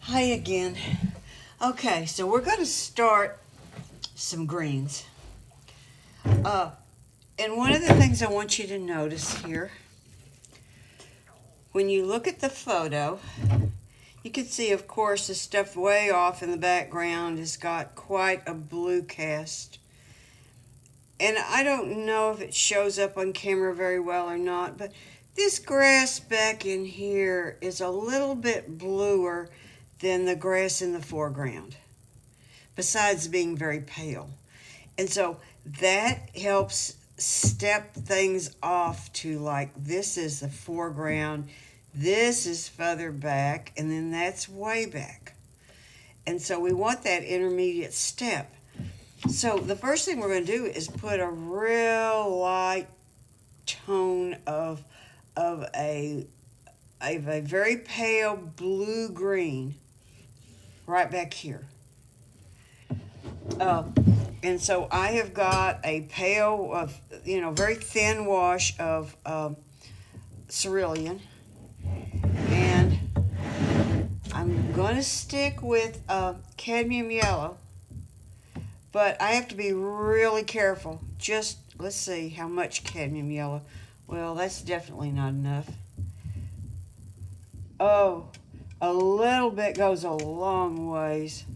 Hi again. Okay, so we're going to start some greens. Uh, and one of the things I want you to notice here, when you look at the photo, you can see, of course, the stuff way off in the background has got quite a blue cast. And I don't know if it shows up on camera very well or not, but this grass back in here is a little bit bluer than the grass in the foreground, besides being very pale. And so that helps step things off to, like, this is the foreground, this is further back, and then that's way back. And so we want that intermediate step. So the first thing we're going to do is put a real light tone of a very pale blue green right back here. And so I have got a pale, very thin wash of cerulean, and I'm going to stick with cadmium yellow, but I have to be really careful. Just, let's see, how much cadmium yellow? Well, that's definitely not enough. Oh, a little bit goes a long ways.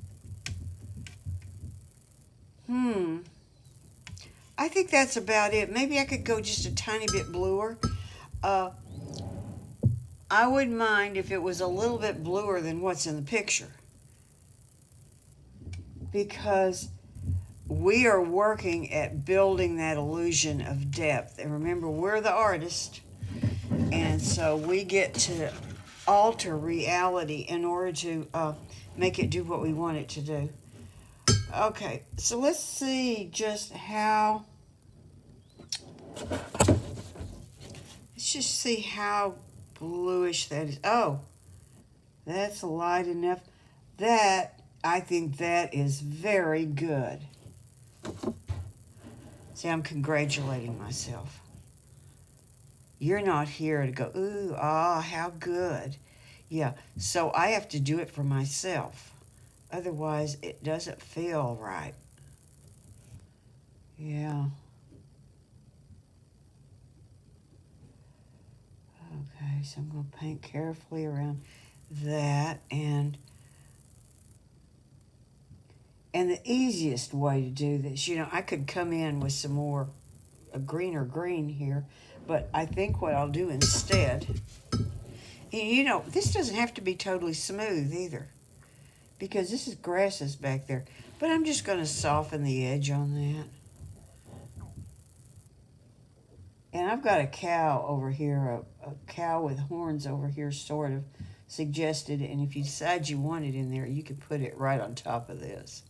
I think that's about it. Maybe I could go just a tiny bit bluer. I wouldn't mind if it was a little bit bluer than what's in the picture, because we are working at building that illusion of depth. And remember, we're the artist, and so we get to alter reality in order to make it do what we want it to do. Okay, so let's see just how, let's just see how bluish that is. Oh, that's light enough. I think that is very good. See, I'm congratulating myself. You're not here to go, ooh, how good. Yeah, so I have to do it for myself. Otherwise, it doesn't feel right. Yeah. Okay, so I'm going to paint carefully around that, and the easiest way to do this, I could come in with some more a greener green here, but I think what I'll do instead, this doesn't have to be totally smooth either, because this is grasses back there, but I'm just going to soften the edge on that. And I've got a cow over here, a cow with horns over here sort of suggested, and if you decide you want it in there, you could put it right on top of this.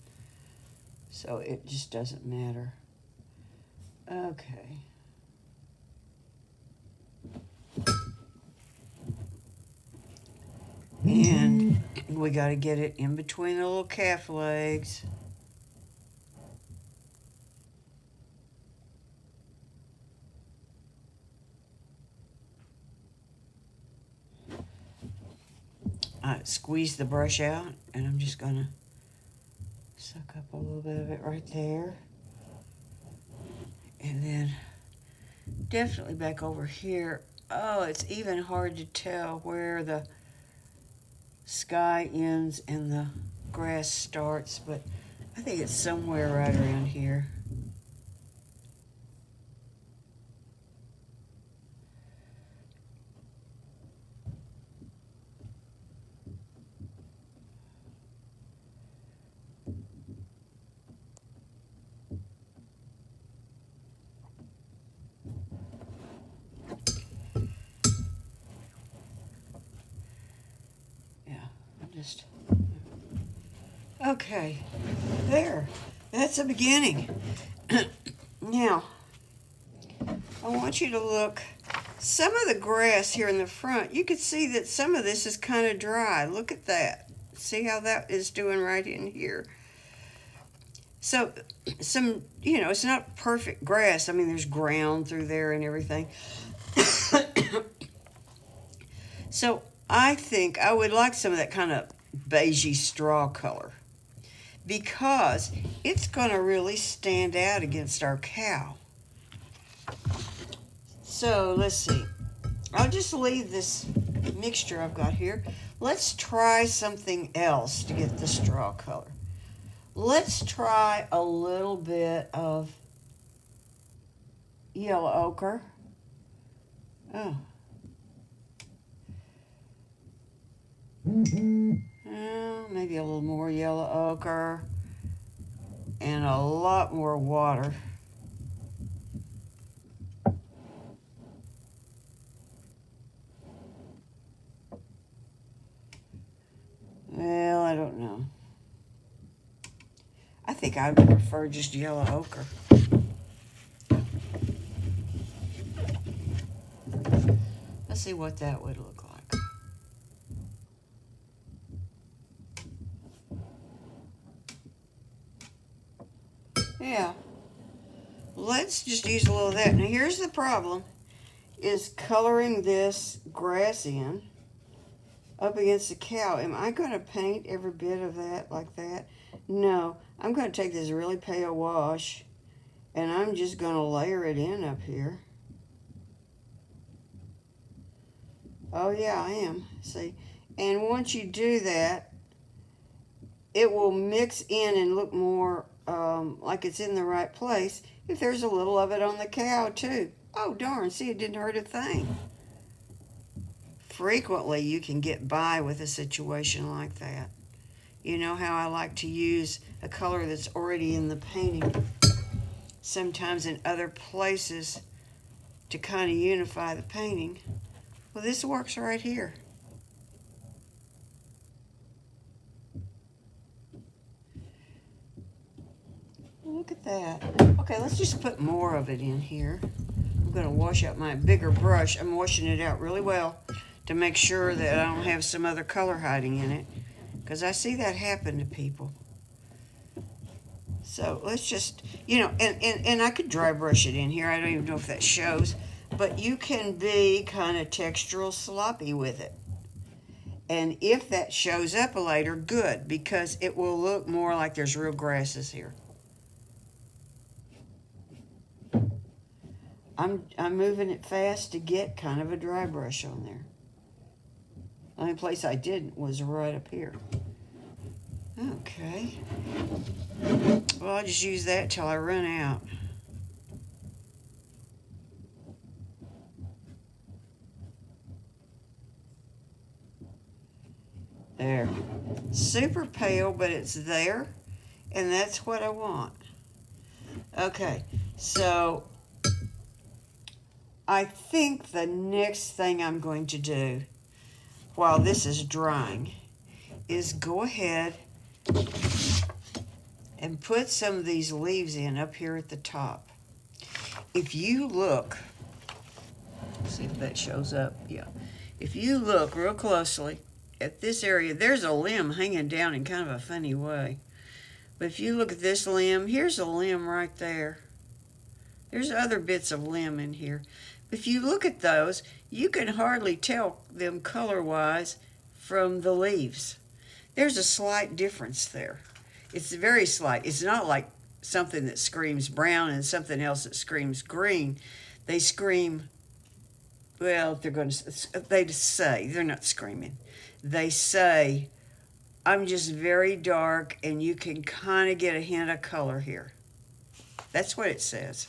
So it just doesn't matter. Okay. And we got to get it in between the little calf legs. I squeeze the brush out, and I'm just going to suck up a little bit of it right there. And then definitely back over here. Oh, it's even hard to tell where the sky ends and the grass starts, but I think it's somewhere right around here. Okay, there. That's the beginning. Now, I want you to look. Some of the grass here in the front, you can see that some of this is kind of dry. Look at that. See how that is doing right in here. So, it's not perfect grass. I mean, there's ground through there and everything. So, I think I would like some of that kind of beigey straw color, because it's going to really stand out against our cow. So let's see. I'll just leave this mixture I've got here. Let's try something else to get the straw color. Let's try a little bit of yellow ochre. Oh. Maybe a little more yellow ochre and a lot more water. Well, I don't know. I think I would prefer just yellow ochre. Let's see what that would look like. Yeah. Let's just use a little of that. Now here's the problem, is coloring this grass in up against the cow. Am I going to paint every bit of that like that? No. I'm going to take this really pale wash and I'm just going to layer it in up here. Oh yeah, I am. See? And once you do that, it will mix in and look more like it's in the right place if there's a little of it on the cow too. Oh darn, see, it didn't hurt a thing. Frequently you can get by with a situation like that. You know how I like to use a color that's already in the painting, sometimes in other places, to kind of unify the painting. Well, this works right here. Look at that. Okay, let's just put more of it in here. I'm going to wash out my bigger brush. I'm washing it out really well to make sure that I don't have some other color hiding in it, because I see that happen to people. So let's just, you know, and I could dry brush it in here. I don't even know if that shows, but you can be kind of textural sloppy with it. And if that shows up later, good, because it will look more like there's real grasses here. I'm moving it fast to get kind of a dry brush on there. The only place I didn't was right up here. Okay. Well, I'll just use that till I run out. There. Super pale, but it's there, and that's what I want. Okay, so I think the next thing I'm going to do while this is drying is go ahead and put some of these leaves in up here at the top. If you look, see if that shows up, yeah. If you look real closely at this area, there's a limb hanging down in kind of a funny way. But if you look at this limb, here's a limb right there. There's other bits of limb in here. If you look at those, you can hardly tell them color-wise from the leaves. There's a slight difference there. It's very slight. It's not like something that screams brown and something else that screams green. They scream, well, they say, they're not screaming. They say, I'm just very dark and you can kind of get a hint of color here. That's what it says.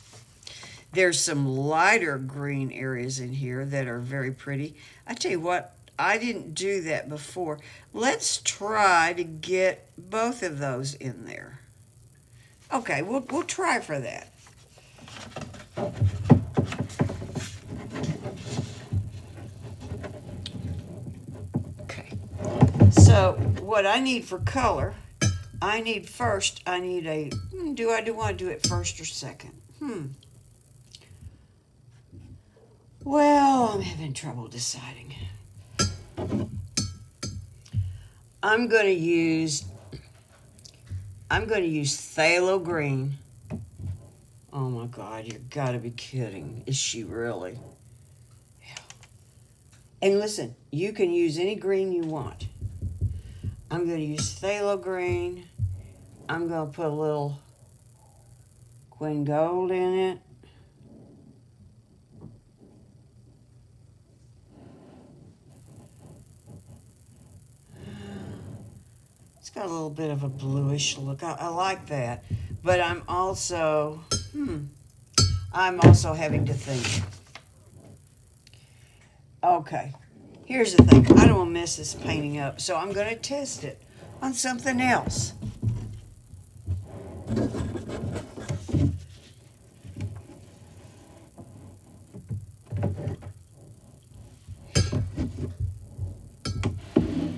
There's some lighter green areas in here that are very pretty. I tell you what, I didn't do that before. Let's try to get both of those in there. Okay, we'll try for that. Okay, so what I need for color, I need a, do I want to do it first or second? Well, I'm having trouble deciding. I'm going to use phthalo green. Oh my God, you've got to be kidding. Is she really? Yeah. And listen, you can use any green you want. I'm going to use phthalo green. I'm going to put a little Queen Gold in it. It's got a little bit of a bluish look. I like that. But I'm also having to think. Okay, here's the thing. I don't want to mess this painting up, so I'm going to test it on something else.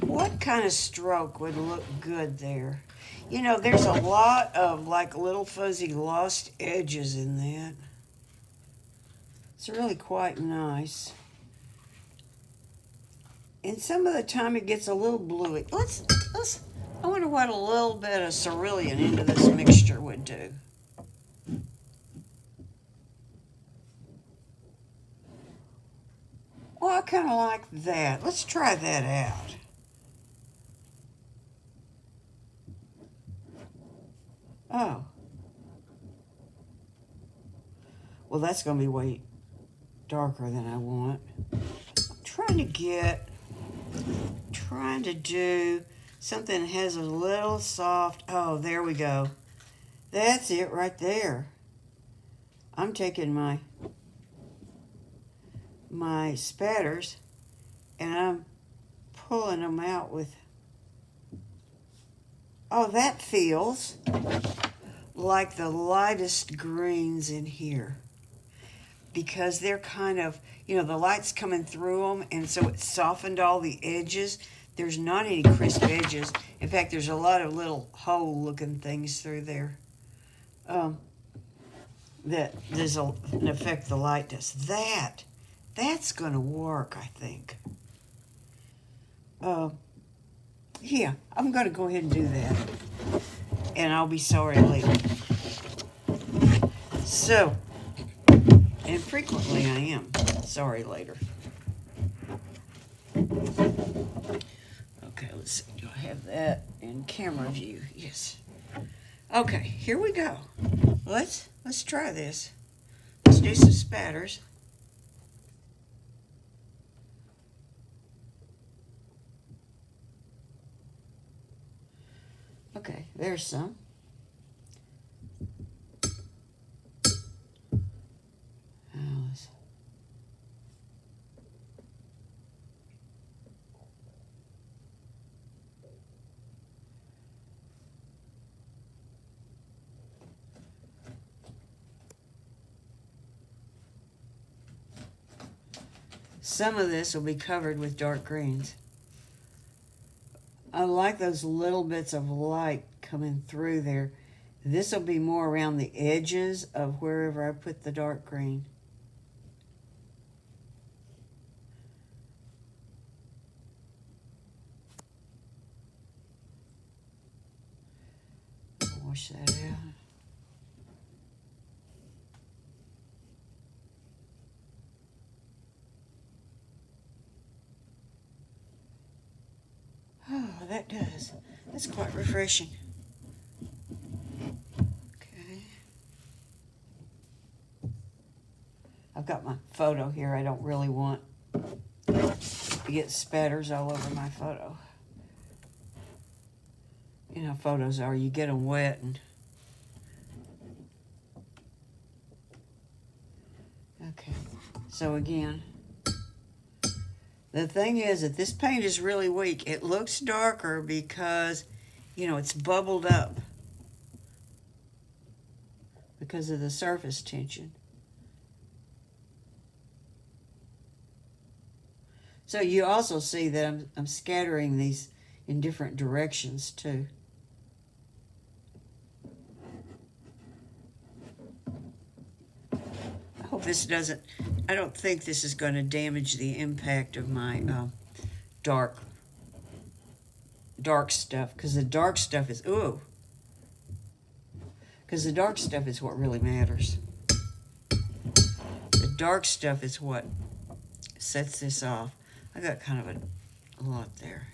What kind of stroke would look good there? You know, there's a lot of like little fuzzy lost edges in that. It's really quite nice. And some of the time it gets a little bluey. I wonder what a little bit of cerulean into this mixture would do. Well, I kind of like that. Let's try that out. Oh. Well, that's going to be way darker than I want. I'm trying to do something that has a little soft. Oh, there we go. That's it right there. I'm taking my spatters and I'm pulling them out with. Oh, that feels like the lightest greens in here, because they're kind of, you know, the light's coming through them, and so it softened all the edges. There's not any crisp edges. In fact, there's a lot of little hole-looking things through there. That there's an effect the light does. That's going to work, I think. Yeah, I'm going to go ahead and do that. And I'll be sorry later. So, and frequently I am sorry later. Okay, let's see. Do I have that in camera view? Yes. Okay, here we go. Let's try this. Let's do some spatters. Okay, there's some. Some of this will be covered with dark greens. I like those little bits of light coming through there. This will be more around the edges of wherever I put the dark green. Wash that out. Oh, that does. That's quite refreshing. Okay. I've got my photo here. I don't really want to get spatters all over my photo. You know how photos are. You get them wet and... Okay. So again... The thing is that this paint is really weak. It looks darker because, you know, it's bubbled up because of the surface tension. So you also see that I'm scattering these in different directions too. I hope this doesn't... I don't think this is going to damage the impact of my dark stuff, because the dark stuff is, because the dark stuff is what really matters. The dark stuff is what sets this off. I got kind of a lot there.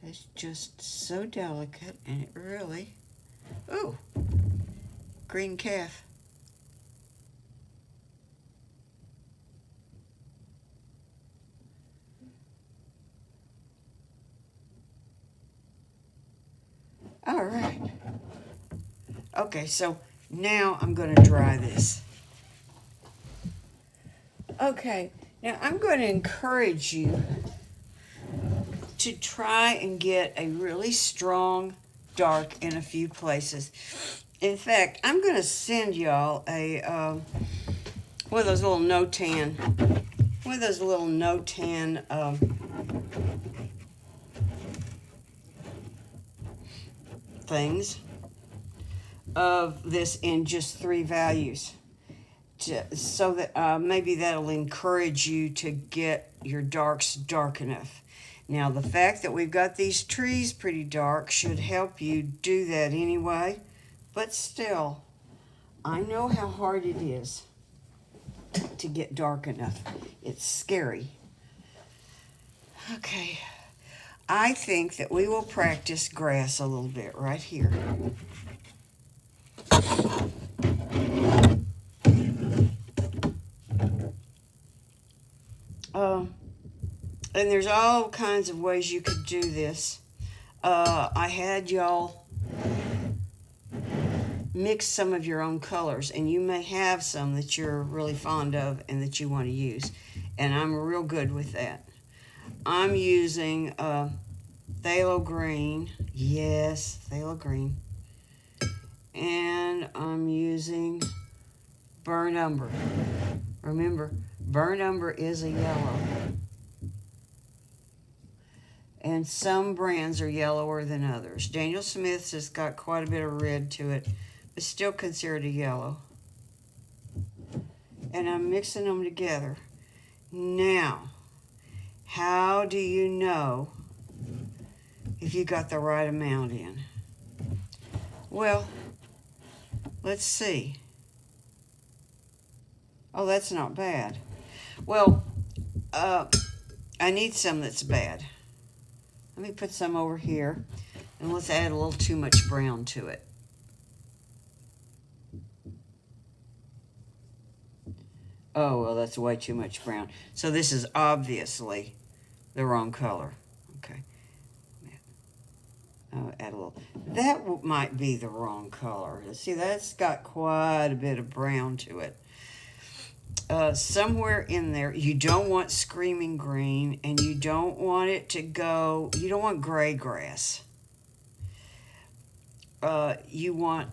It's just so delicate, and it really, ooh, green calf. All right. Okay, so now I'm going to dry this. Okay, now I'm going to encourage you to try and get a really strong dark in a few places. In fact, I'm going to send y'all a one of those little no tan things of this in just 3 values, so that maybe that'll encourage you to get your darks dark enough. Now, the fact that we've got these trees pretty dark should help you do that anyway, but still, I know how hard it is to get dark enough. It's scary. Okay, I think that we will practice grass a little bit right here. And there's all kinds of ways you could do this. I had y'all mix some of your own colors, and you may have some that you're really fond of and that you want to use, and I'm real good with that. I'm using phthalo green, yes, phthalo green, and I'm using burnt umber. Remember, burnt umber is a yellow, and some brands are yellower than others. Daniel Smith's has got quite a bit of red to it, but still considered a yellow. And I'm mixing them together. Now, how do you know if you got the right amount in? Well, let's see. Oh, that's not bad. Well, I need some that's bad. Let me put some over here, and let's add a little too much brown to it. Oh, well, that's way too much brown. So this is obviously the wrong color. Okay. I'll add a little. That might be the wrong color. See, that's got quite a bit of brown to it. Somewhere in there, you don't want screaming green, and you don't want it to go, you don't want gray grass. You want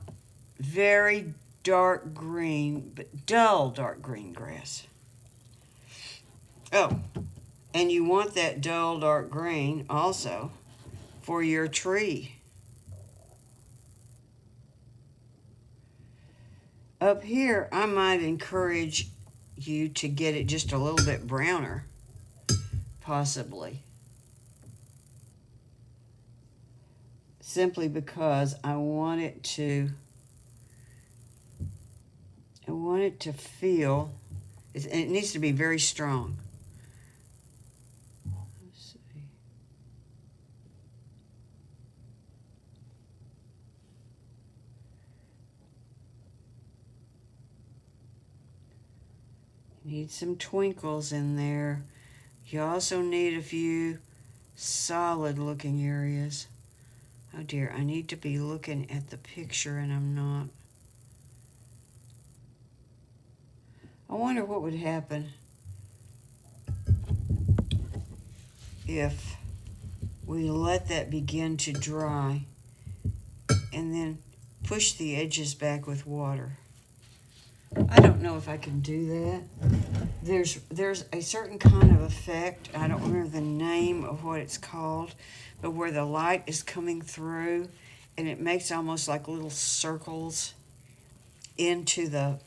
very dark green, but dull dark green grass. Oh, and you want that dull dark green also for your tree. Up here, I might encourage you to get it just a little bit browner, possibly. Simply because I want it to feel, it needs to be very strong. Let's see. Need some twinkles in there. You also need a few solid looking areas. Oh dear, I need to be looking at the picture and I'm not. I wonder what would happen if we let that begin to dry and then push the edges back with water. I don't know if I can do that. There's a certain kind of effect, I don't remember the name of what it's called, but where the light is coming through and it makes almost like little circles into the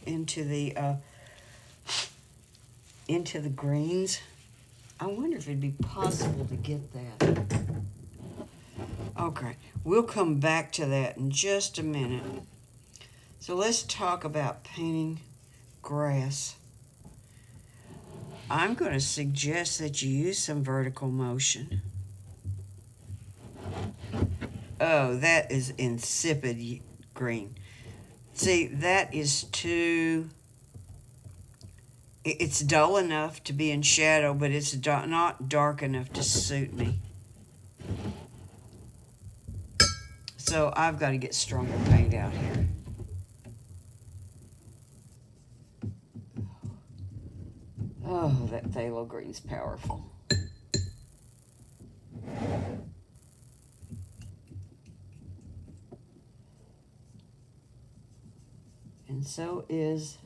greens. I wonder if it'd be possible to get that. Okay, we'll come back to that in just a minute. So let's talk about painting grass. I'm going to suggest that you use some vertical motion. Oh, that is insipid green. See, that is too... It's dull enough to be in shadow, but it's not dark enough to suit me. So I've got to get stronger paint out here. Oh, that phthalo green's powerful. And so is...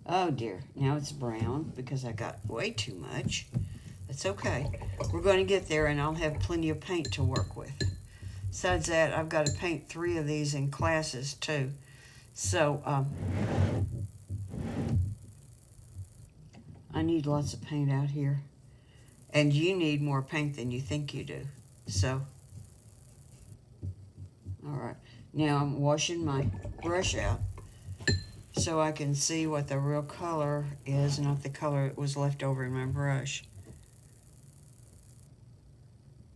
Oh dear, now it's brown because I got way too much. That's okay. We're going to get there and I'll have plenty of paint to work with. Besides that, I've got to paint 3 of these in classes too. So, I need lots of paint out here. And you need more paint than you think you do. So, all right. Now I'm washing my brush out so I can see what the real color is, not the color that was left over in my brush.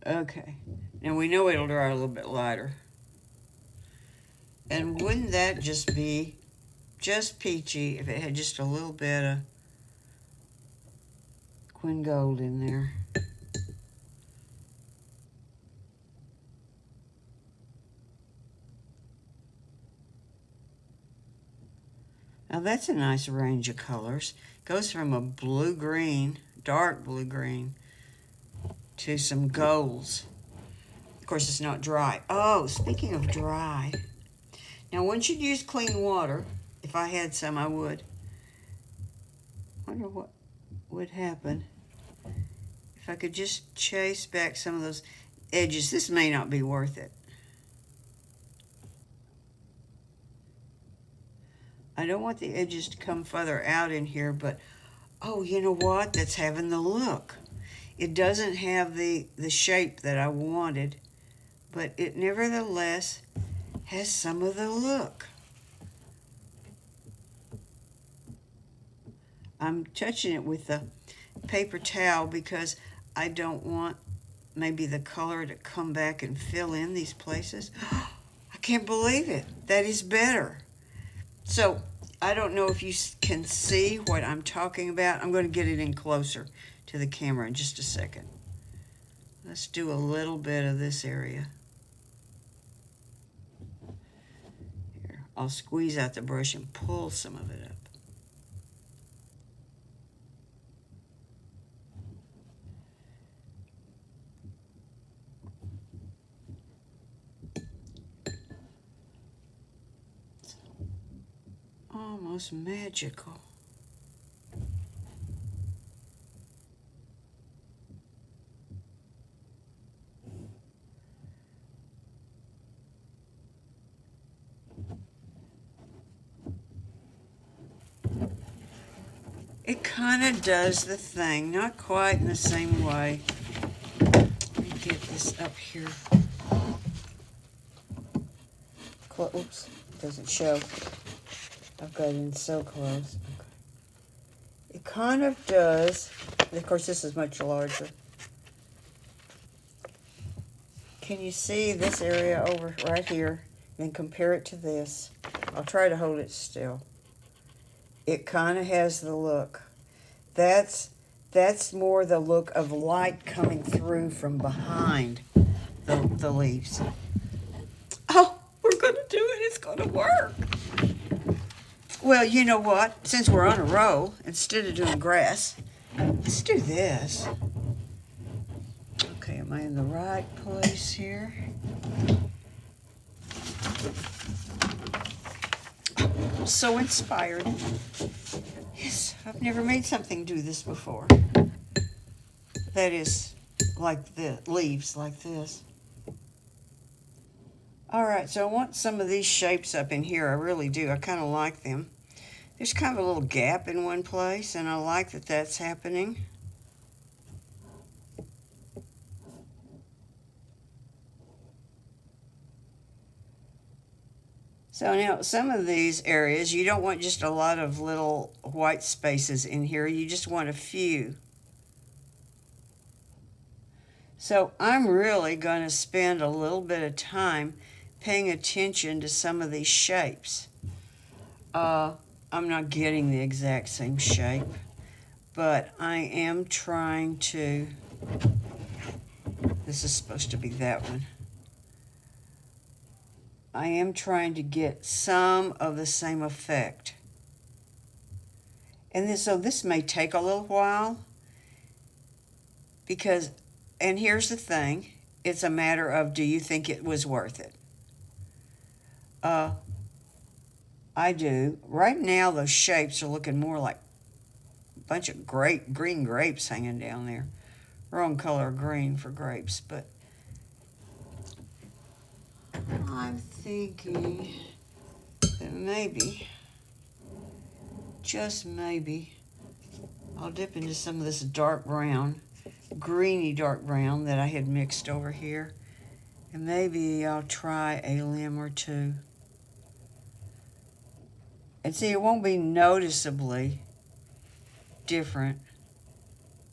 Okay. Now we know it'll dry a little bit lighter. And wouldn't that just be just peachy if it had just a little bit of Quin Gold in there? Now that's a nice range of colors. Goes from a blue-green, dark blue-green, to some golds. Of course, it's not dry. Oh, speaking of dry. Now, one should use clean water. If I had some, I would. Wonder what would happen if I could just chase back some of those edges. This may not be worth it. I don't want the edges to come further out in here, but, oh, you know what? That's having the look. It doesn't have the shape that I wanted, but it nevertheless has some of the look. I'm touching it with the paper towel because I don't want maybe the color to come back and fill in these places. I can't believe it. That is better. So I don't know if you can see what I'm talking about. I'm going to get it in closer to the camera in just a second. Let's do a little bit of this area. Here, I'll squeeze out the brush and pull some of it up. It's almost magical. It kind of does the thing, not quite in the same way. Let me get this up here. Oops, doesn't show. I've got it in so close. Okay. It kind of does. Of course, this is much larger. Can you see this area over right here? And compare it to this. I'll try to hold it still. It kind of has the look. That's more the look of light coming through from behind the leaves. Oh, we're going to do it. It's going to work. Well, you know what? Since we're on a roll, instead of doing grass, let's do this. Okay, am I in the right place here? I'm so inspired. Yes, I've never made something do this before. That is like the leaves like this. All right, so I want some of these shapes up in here. I really do. I kind of like them. There's kind of a little gap in one place, and I like that that's happening. So now some of these areas, you don't want just a lot of little white spaces in here. You just want a few. So I'm really going to spend a little bit of time paying attention to some of these shapes. I'm not getting the exact same shape, but I am trying to, this is supposed to be that one. I am trying to get some of the same effect. And so this may take a little while because, and here's the thing, it's a matter of, do you think it was worth it? I do. Right now, those shapes are looking more like a bunch of green grapes hanging down there. Wrong color green for grapes, but I'm thinking that maybe, just maybe, I'll dip into some of this dark brown, greeny dark brown that I had mixed over here, and maybe I'll try a limb or two. And see, it won't be noticeably different,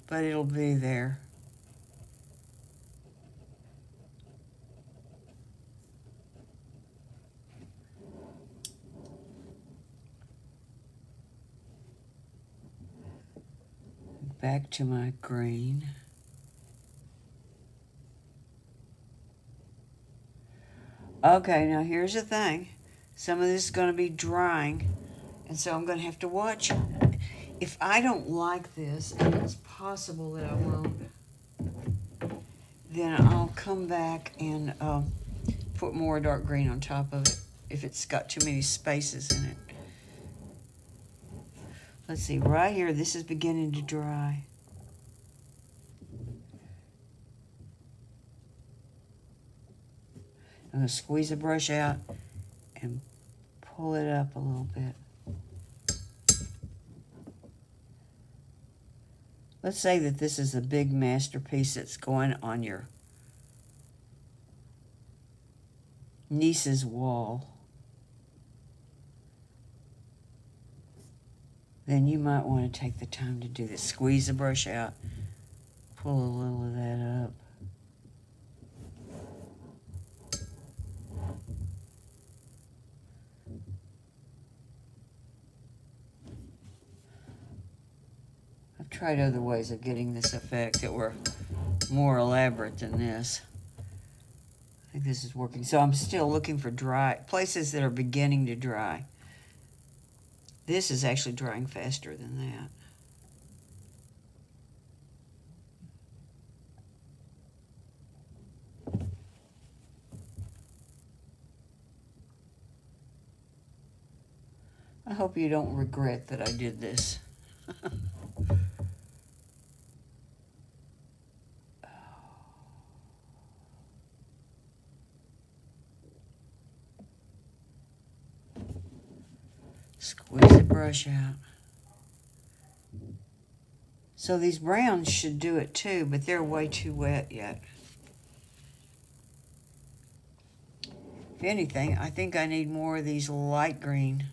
but it'll be there. Back to my green. Okay, now here's the thing. Some of this is going to be drying, and so I'm going to have to watch it. If I don't like this, and it's possible that I won't, then I'll come back and put more dark green on top of it if it's got too many spaces in it. Let's see, right here, this is beginning to dry. I'm going to squeeze the brush out and pull it up a little bit. Let's say that this is a big masterpiece that's going on your niece's wall. Then you might want to take the time to do this. Squeeze the brush out, pull a little of that up. I've tried other ways of getting this effect that were more elaborate than this. I think this is working. So I'm still looking for dry places that are beginning to dry. This is actually drying faster than that. I hope you don't regret that I did this. Squeeze the brush out. So these browns should do it too, but they're way too wet yet. If anything, I think I need more of these light green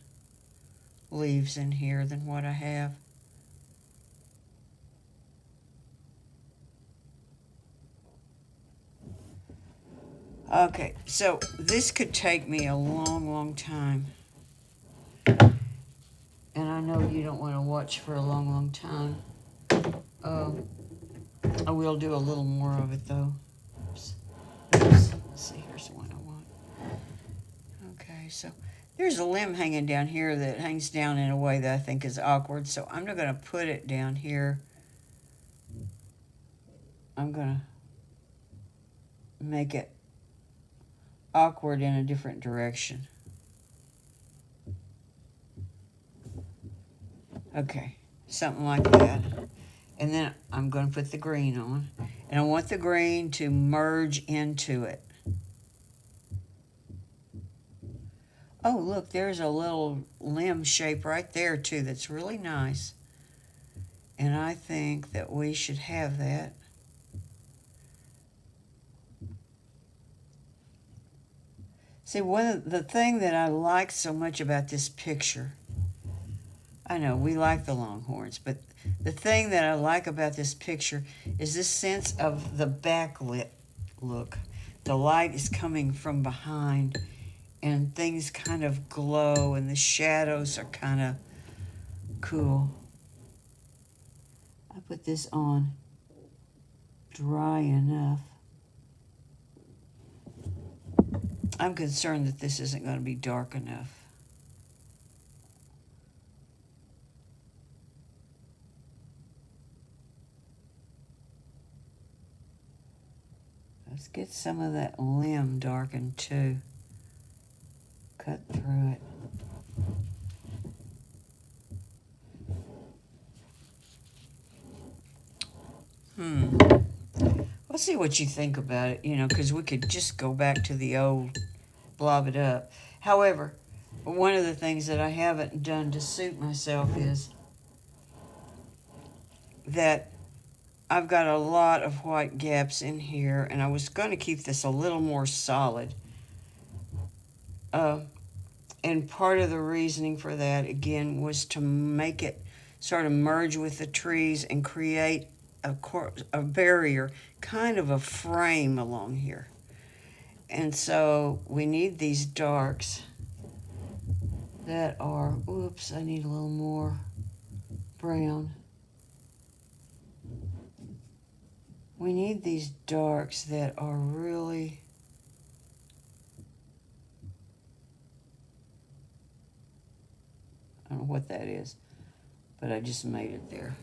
leaves in here than what I have. Okay, so this could take me a long, long time. And I know you don't want to watch for a long, long time. I will do a little more of it, though. Oops. Let's see, here's the one I want. Okay, so there's a limb hanging down here that hangs down in a way that I think is awkward, so I'm not going to put it down here. I'm going to make it awkward in a different direction. Okay, something like that. And then I'm going to put the green on. And I want the green to merge into it. Oh, look, there's a little limb shape right there, too, that's really nice. And I think that we should have that. See, the thing that I like so much about this picture, I know, we like the Longhorns, but the thing that I like about this picture is this sense of the backlit look. The light is coming from behind, and things kind of glow, and the shadows are kind of cool. I put this on dry enough. I'm concerned that this isn't going to be dark enough. Let's get some of that limb darkened too. Cut through it. Let's see what you think about it, because we could just go back to the old blob it up. However, one of the things that I haven't done to suit myself is that I've got a lot of white gaps in here, and I was going to keep this a little more solid. And part of the reasoning for that, again, was to make it sort of merge with the trees and create a barrier, kind of a frame along here. And so we need these darks that are, oops, I need a little more brown. We need these darks that are really, I don't know what that is, but I just made it there.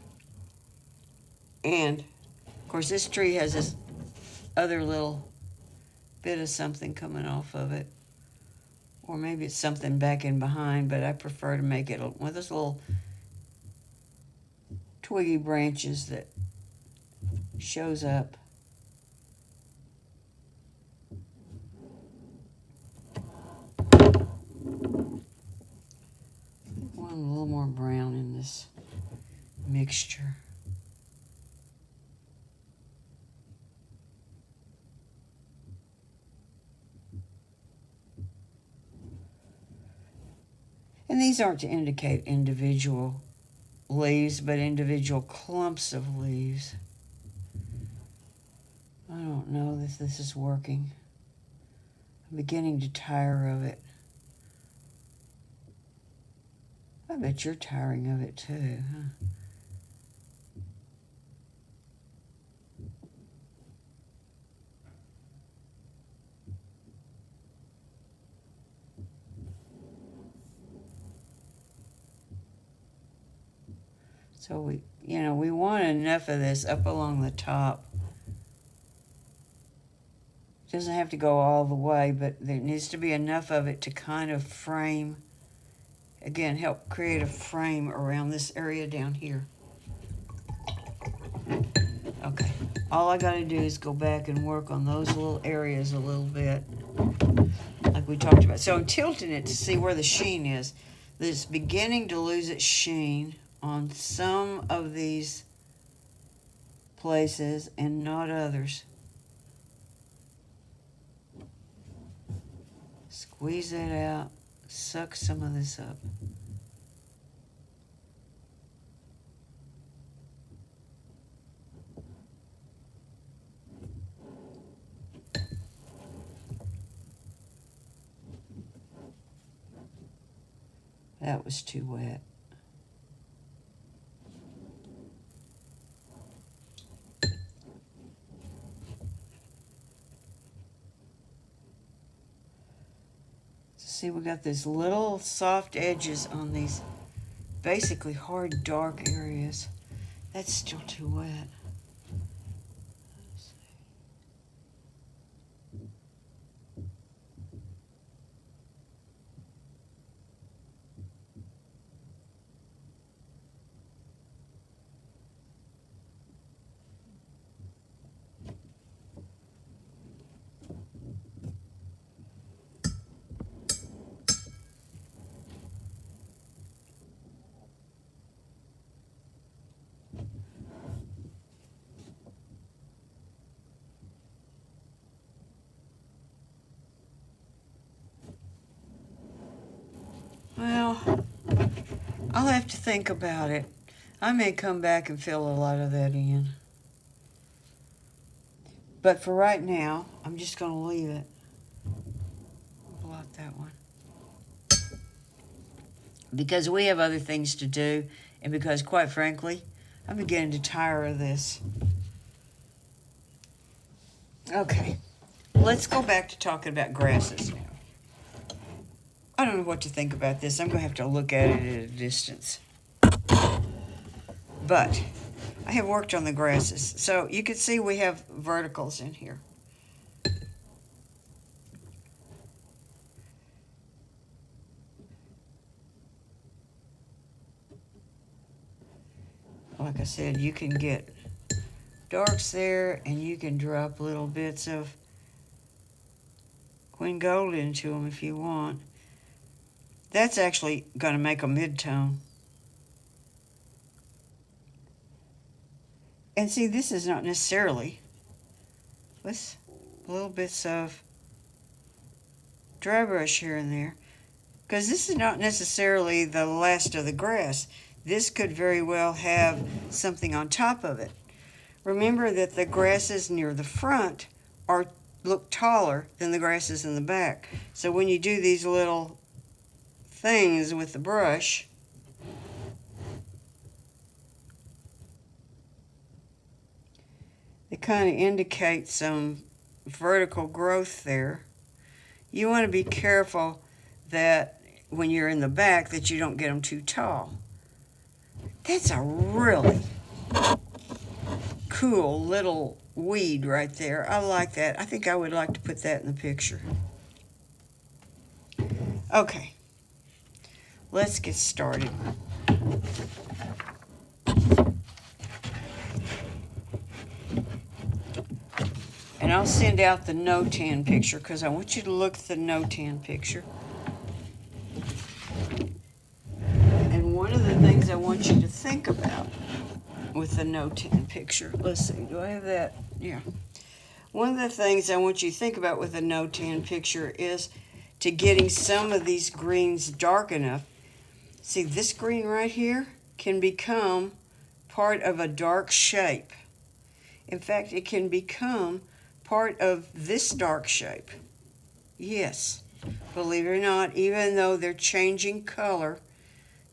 And, of course, this tree has this other little bit of something coming off of it. Or maybe it's something back in behind, but I prefer to make it one of those little twiggy branches that shows up. I want a little more brown in this mixture. And these aren't to indicate individual leaves, but individual clumps of leaves. I don't know if this is working. I'm beginning to tire of it. I bet you're tiring of it too, huh? So we want enough of this up along the top. It doesn't have to go all the way, but there needs to be enough of it to kind of frame, again, help create a frame around this area down here. Okay, all I got to do is go back and work on those little areas a little bit, like we talked about. So I'm tilting it to see where the sheen is. It's beginning to lose its sheen on some of these places and not others. Squeeze that out, suck some of this up. That was too wet. See, we got these little soft edges on these basically hard, dark areas. That's still too wet. Well, I'll have to think about it. I may come back and fill a lot of that in. But for right now, I'm just going to leave it. Blot that one. Because we have other things to do, and because, quite frankly, I'm beginning to tire of this. Okay, let's go back to talking about grasses now. I don't know what to think about this. I'm going to have to look at it at a distance. But I have worked on the grasses. So you can see we have verticals in here. Like I said, you can get darks there, and you can drop little bits of queen gold into them if you want. That's actually going to make a mid-tone. And see, this is not necessarily, with little bits of dry brush here and there, because this is not necessarily the last of the grass. This could very well have something on top of it. Remember that the grasses near the front look taller than the grasses in the back. So when you do these little things with the brush, they kind of indicate some vertical growth there. You want to be careful that when you're in the back that you don't get them too tall. That's a really cool little weed right there. I like that. I think I would like to put that in the picture. Okay, let's get started. And I'll send out the no-tan picture because I want you to look at the no-tan picture. And one of the things I want you to think about with the no-tan picture, let's see, do I have that? Yeah. One of the things I want you to think about with the no-tan picture is to getting some of these greens dark enough. See, this green right here can become part of a dark shape. In fact, it can become part of this dark shape. Yes, believe it or not, even though they're changing color,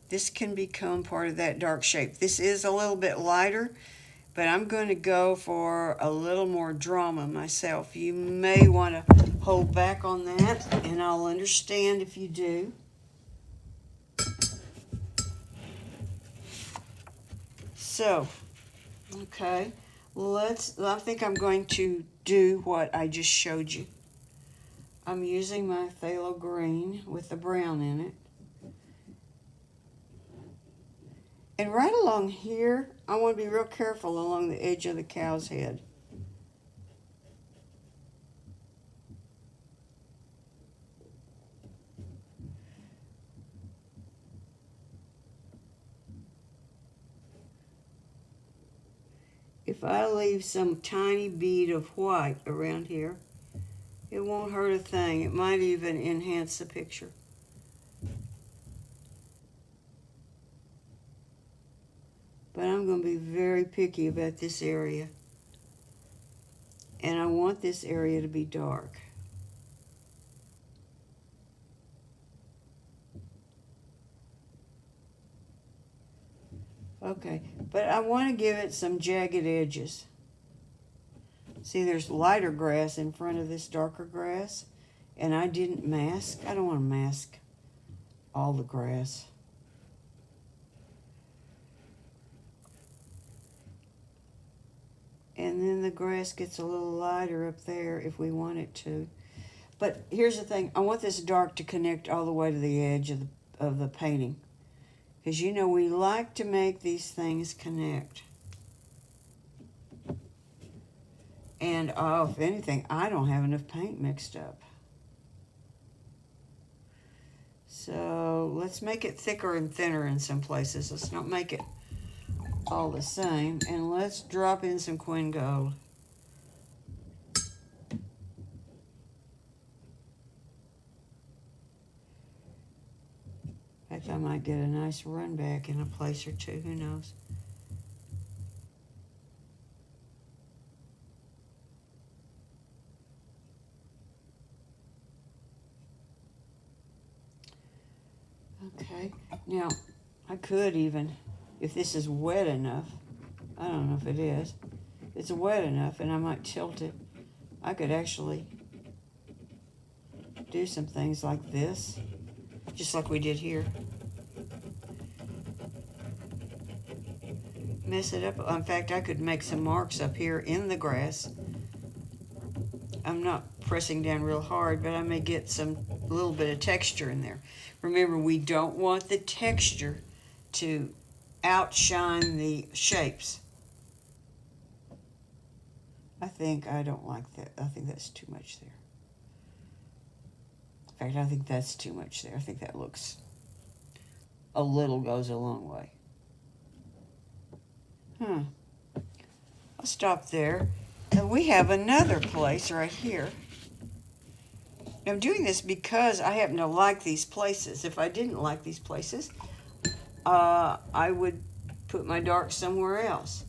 this can become part of that dark shape. This is a little bit lighter, but I'm going to go for a little more drama myself. You may want to hold back on that, and I'll understand if you do. So, okay, I think I'm going to do what I just showed you. I'm using my phthalo green with the brown in it. And right along here, I want to be real careful along the edge of the cow's head. If I leave some tiny bead of white around here, it won't hurt a thing. It might even enhance the picture. But I'm going to be very picky about this area. And I want this area to be dark. Okay, but I want to give it some jagged edges. See, there's lighter grass in front of this darker grass, and I didn't mask. I don't want to mask all the grass. And then the grass gets a little lighter up there if we want it to. But here's the thing. I want this dark to connect all the way to the edge of the painting. Because you know we like to make these things connect. And if anything, I don't have enough paint mixed up. So let's make it thicker and thinner in some places. Let's not make it all the same. And let's drop in some queen gold. I I might get a nice run back in a place or two. Who knows? Okay, now I could even, if this is wet enough, I don't know if it is, it's wet enough and I might tilt it, I could actually do some things like this, just like we did here. Mess it up. In fact, I could make some marks up here in the grass. I'm not pressing down real hard, but I may get some little bit of texture in there. Remember, we don't want the texture to outshine the shapes. I don't like that. I think that's too much there. In fact, I think that's too much there. I think that looks, a little goes a long way. I'll stop there. And we have another place right here. I'm doing this because I happen to like these places. If I didn't like these places, I would put my dark somewhere else.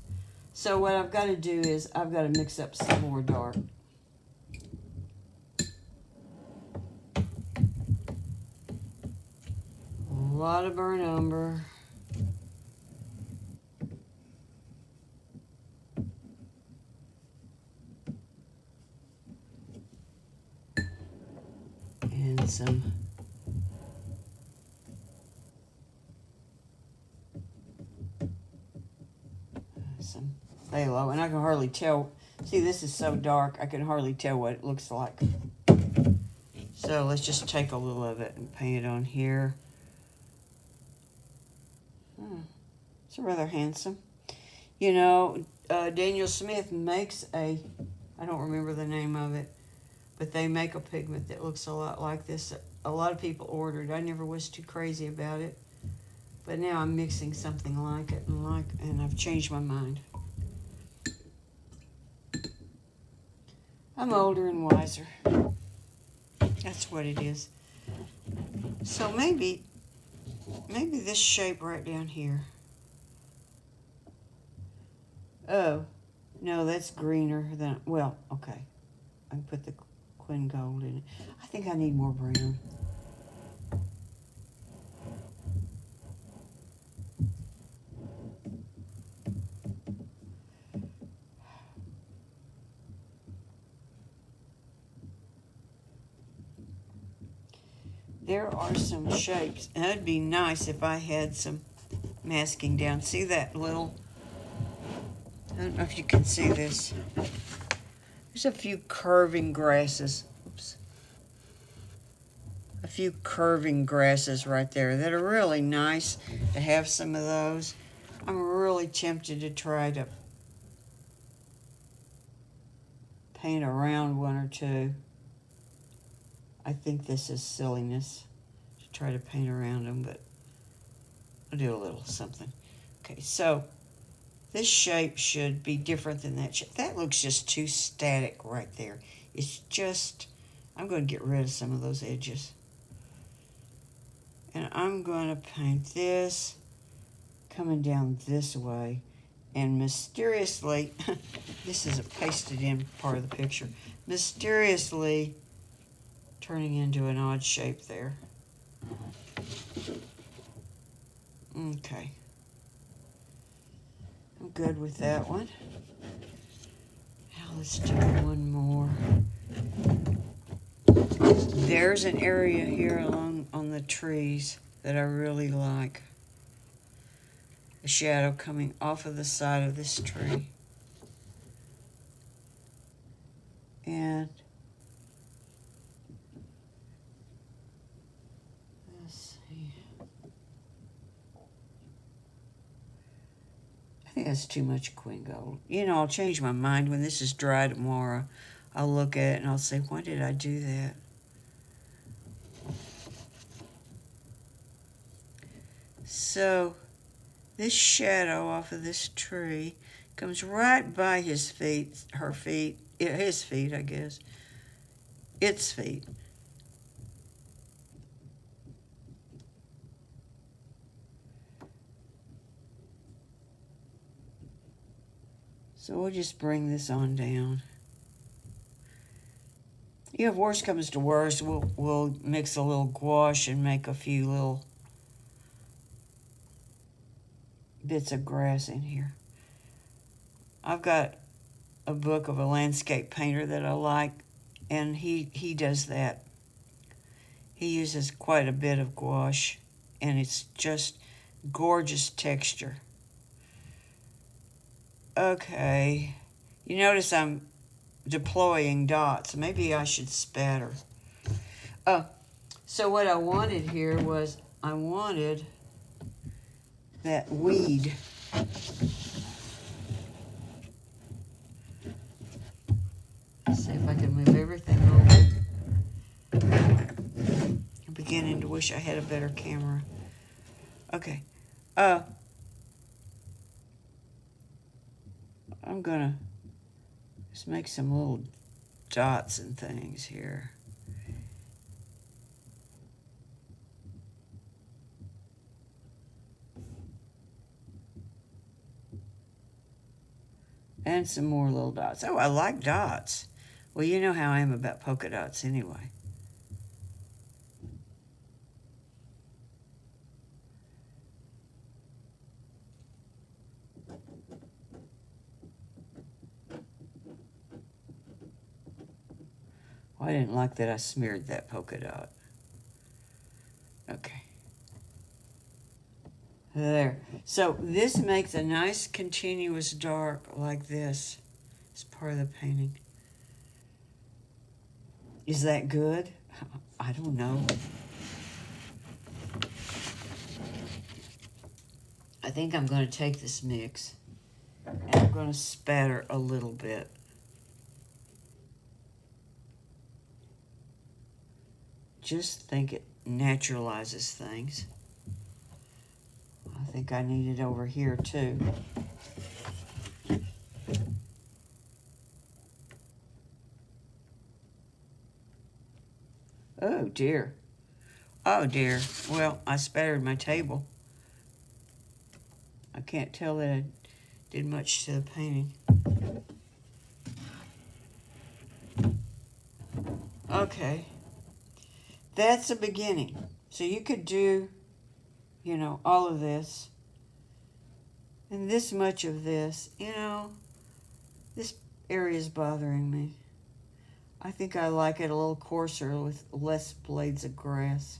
So what I've got to do is I've got to mix up some more dark. A lot of burnt umber. And some phthalo, and I can hardly tell. See, this is so dark, I can hardly tell what it looks like. So let's just take a little of it and paint it on here. It's rather handsome. You know, Daniel Smith makes I don't remember the name of it, but they make a pigment that looks a lot like this. A lot of people ordered. I never was too crazy about it, but now I'm mixing something like it, and I've changed my mind. I'm older and wiser. That's what it is. So maybe this shape right down here. Oh, no, that's greener than, well, okay. I can put the Quinn Gold in it. I think I need more brown. There are some shapes, and it'd be nice if I had some masking down. See that little, I don't know if you can see this. There's a few curving grasses. Oops. A few curving grasses right there that are really nice to have some of those. I'm really tempted to try to paint around one or two. I think this is silliness to try to paint around them, but I'll do a little something. Okay, so this shape should be different than that shape. That looks just too static right there. It's just, I'm going to get rid of some of those edges. And I'm going to paint this coming down this way. And mysteriously, this is a pasted in part of the picture, mysteriously turning into an odd shape there. Okay. I'm good with that one. Now let's do one more. There's an area here along on the trees that I really like. A shadow coming off of the side of this tree. And let's see. I think that's too much Queen Gold. You know, I'll change my mind when this is dry tomorrow. I'll look at it and I'll say, why did I do that? So this shadow off of this tree comes right by his feet, her feet, his feet, I guess, its feet. So we'll just bring this on down. If worse comes to worse, we'll mix a little gouache and make a few little bits of grass in here. I've got a book of a landscape painter that I like, and he does that. He uses quite a bit of gouache, and it's just gorgeous texture. Okay, you notice I'm deploying dots. Maybe I should spatter. So what I wanted here was I wanted that weed. Let's see if I can move everything over. I'm beginning to wish I had a better camera. Okay. I'm gonna just make some little dots and things here. And some more little dots. Oh, I like dots. Well, you know how I am about polka dots anyway. Well, I didn't like that I smeared that polka dot. Okay. There. So this makes a nice continuous dark like this. It's part of the painting. Is that good? I don't know. I think I'm going to take this mix and I'm going to spatter a little bit. Just think it naturalizes things. I think I need it over here too. Oh dear. Oh dear. Well, I spattered my table. I can't tell that I did much to the painting. Okay. That's the beginning. So you could do, you know, all of this. And this much of this, you know, this area is bothering me. I think I like it a little coarser with less blades of grass.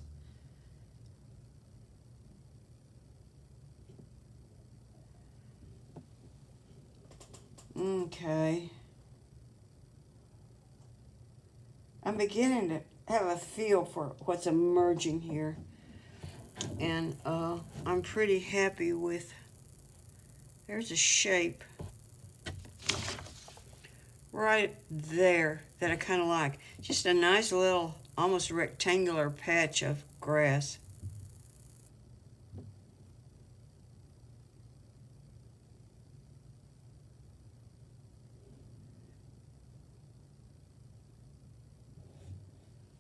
Okay. I'm beginning to have a feel for what's emerging here. And I'm pretty happy with, there's a shape right there that I kind of like. Just a nice little, almost rectangular patch of grass.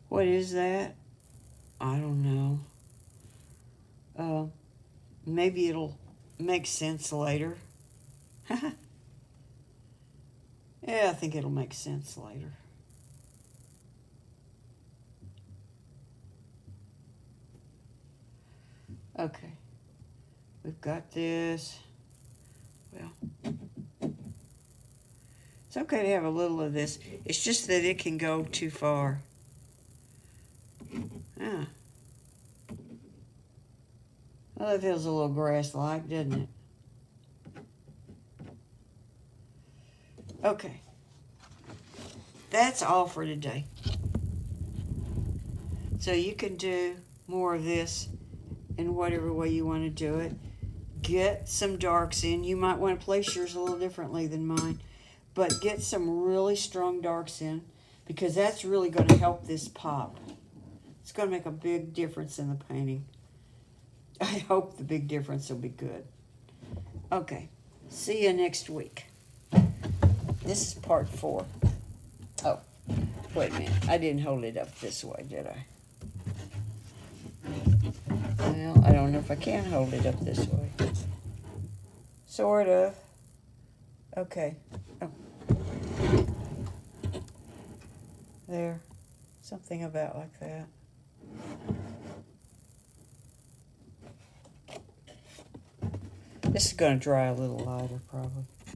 What is that? I don't know. Maybe it'll make sense later. Yeah, I think it'll make sense later. Okay, we've got this. Well, it's okay to have a little of this. It's just that it can go too far. Ah. Well, that feels a little grass-like, doesn't it? Okay. That's all for today. So you can do more of this in whatever way you want to do it. Get some darks in. You might want to place yours a little differently than mine. But get some really strong darks in because that's really going to help this pop. It's going to make a big difference in the painting. I hope the big difference will be good. Okay, see you next week. This is part 4. Oh, wait a minute. I didn't hold it up this way, did I? Well, I don't know if I can hold it up this way. Sort of. Okay. Oh. There. Something about like that. This is going to dry a little lighter, probably.